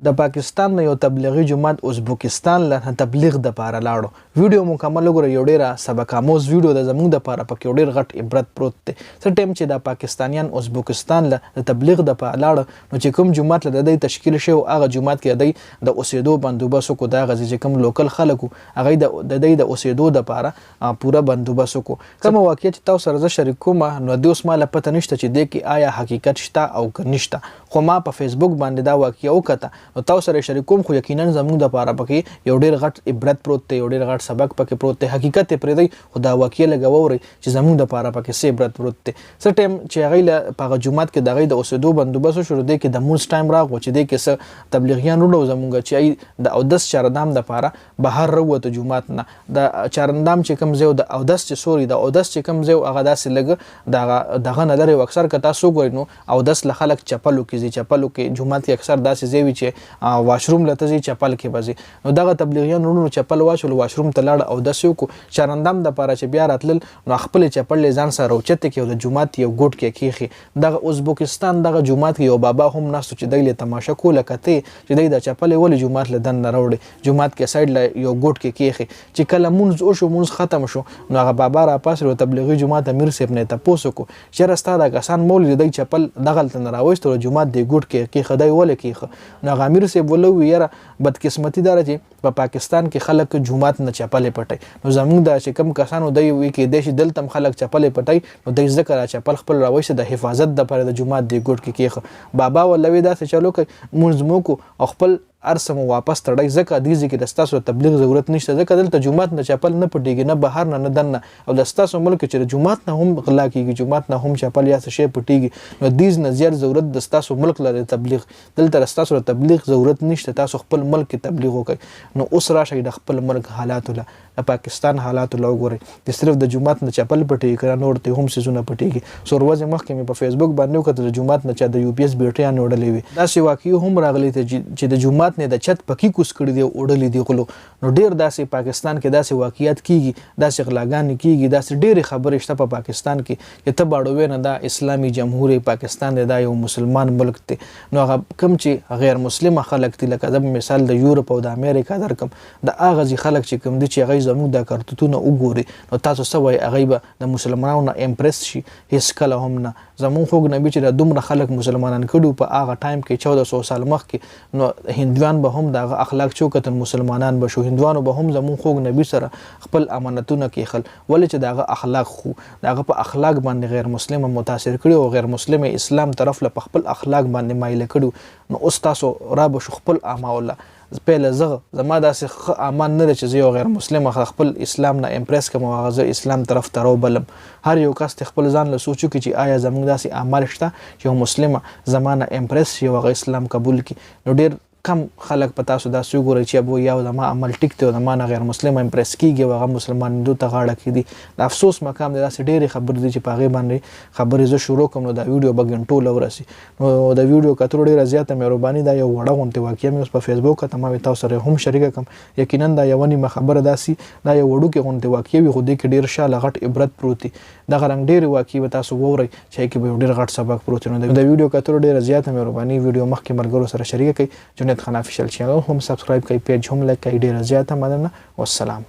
د پاکستان نه یو تبلیغي جماعت ازبکستان له تبلیغ د پاره لاړو ویډیو مکمل وګورئ یو ډیره سبق آموز ویډیو د زموږ د پاره پکې ډیر غټ عبرت پروت دی څه ټیم چې د پاکستانیان ازبکستان له تبلیغ د پاره لاړو نو چې کوم جماعت له د تشکیل شوی هغه جماعت کې د اوسېدو بندوبست کو دا غزي چې کوم لوکل خلکو هغه د اوسېدو د پاره پوره بندوبست کو کوم واقعیت تاسو سره شریک کوم نو د اوس مال پته نشته چې د کې آیا حقیقت شته او کنيشته خو ما په فیسبوک باندې دا واقعیا وکړه نو تاسو سره شریک کوم خو یقینا زموږ د پاره پکې یو ډیر غټ عبرت پروت دی یو ډیر غټ سبق پکې پروت دی حقیقت پرې دی خو دا واقعیا لګوري چې زموږ د پاره پکې څه عبرت پروت دی څه ټیم چې هغه په جمعات کې دغه د اوسېدو بندوبست شروع دی کې د مونږ ټایم راغو چې دی کې څه تبلیغیان وړو زموږ چې د اودس چاردام د پاره بهر وروته جمعات نه د چاردام چې کم زیو د اودس چې سوري د اودس چې کم زیو هغه داسې لګ دغه نه لري اکثر کتا سو ګوري نو اودس له خلک چپلو کې چپلو کې جمعات کې اکثر داسې زیوي چې واشروم لته زی چپل کې بزي نو دغه تبلیغیان ورونو چپل واچول واشروم ته لاړ او داسې کو چرندام د پاره چې بیا راتل نو خپل چپل ځان سره اوچته کې د جمعات یو ګوټ کې کیخي دغه ازبکستان دغه جمعات یو بابا هم ناس چې دایله تماشا کوله کته چې د چپل ول جمعات له دن راوړي جمعات کې سایډ له یو ګوټ کې کیخي چې کله مونږ او شو مونږ ختم شو نو هغه بابا را پاس ورو تبلیغي جمعات امیر صاحب نه تاسو کو چې راستا د کسان مولوی د چپل دغه تن راوښتو جمعات دی ګوټ کې خدای ول کې نو امیر صاحب ولو یاره بدقسمتي دار چې په پاکستان کې خلک جمعات نه چپلې پټي نو زموږ د چې کم کسانو دی وی کې د دلتم خلک چپلې پټي نو د ذکر چپل خپل راوښته د حفاظت د پر د جمعات دی ګوټ کې کیخ بابا ولوي دا څه چلو کوي مونږ کو خپل ارسم واپس تړای زکه دیږي کې د ستاسو تبلیغ ضرورت نشته ځکه دلته جمعات نه چپل نه پټیږي نه بهر نه دنه او د ستاسو ملک چې جمعات نه هم غلا کیږي جمعات نه هم چپل یا څه شی پټیږي نو دیز نه زیات ضرورت د ستاسو ملک لري تبلیغ دلته ستاسو تبلیغ ضرورت نشته تاسو خپل ملک تبلیغ وکړي نو اوس راشي د خپل ملک حالات له پاکستان حالات له وګورئ د صرف د جمعات نه چپل پټیږي کړه نور ته هم سيزونه پټیږي سوروازه مخکې مې په فیسبوک باندې وکړه د جمعات نه چا د یو پی ایس بیټیا نه وړلې وي دا سی واقعي هم راغلي چې د جمعات نه د چت پکې کوس کړی دی وړلې دی غلو نو ډیر داسې پاکستان کې داسې واقعیت کیږي داسې غلاګان کیږي داسې ډېرې خبرې شته په پاکستان کې چې ته باړوي نه دا اسلامي جمهوریت پاکستان دا یو مسلمان ملک دی نو هغه کم چې غیر مسلمان خلک دي لکه د مثال د یورپ او د امریکا درکم د اغه خلک چې کوم دي چې هغه زموږ د کارتونو وګوري نو تاسو سوي هغه به د مسلمانانو امپریس شي هیڅ کله هم نه زموږ خو نبی چې د دومره خلک مسلمانان کړو په هغه ټایم کې 1400 سال مخکې نو هندوان به هم د اخلاق چوکتن مسلمانان به شو هندوانو به هم زموږ خو نبی سره خپل امانتونه کې خل ولې چې دغه اخلاق خو دغه په اخلاق باندې غیر مسلمان متاثر کړي او غیر مسلم اسلام طرف له خپل اخلاق باندې مایل کړي نو اوس تاسو را به خپل اعمال پهله زما داسې امان نه چې زه یو غیر مسلم خپل اسلام نه امپریس کوم او غزه اسلام طرف ته بلم هر یو کس خپل ځان له سوچو کې چې آیا زموږ داسې اعمال شته چې یو مسلم زمانه امپریس یو غیر اسلام قبول کی نو ډیر کم خلک پتا سو دا سو ګوري چې ابو یو د ما عمل ټیک ته د ما نه غیر مسلم امپریس کیږي او هغه مسلمان دوه ته غاړه کیدي د افسوس مقام دی داسې ډېری خبر دي چې پاغه باندې خبرې زه شروع کوم نو دا ویډیو بغنټو لورسي نو دا ویډیو کتر ډیره زیاته مهرباني دا یو وړه غونته واقعیا مې اوس په فیسبوک ته ما تاسو سره هم شریک کوم یقینا دا یو نیمه خبره داسي دا یو وړو کې غونته واقعیا وي خو دې کې ډیر شاله غټ عبرت پروتي دا غرنګ ډیر واقعي تاسو ووري چې کې به ډیر غټ سبق پروت نو دا ویډیو کتر ډیره زیاته مهرباني ویډیو مخکې مرګرو سره شریک کړئ جنید خان افیشل چینل هم سبسکرایب کړئ پیج هم لایک کړئ ډیره زیاته مننه والسلام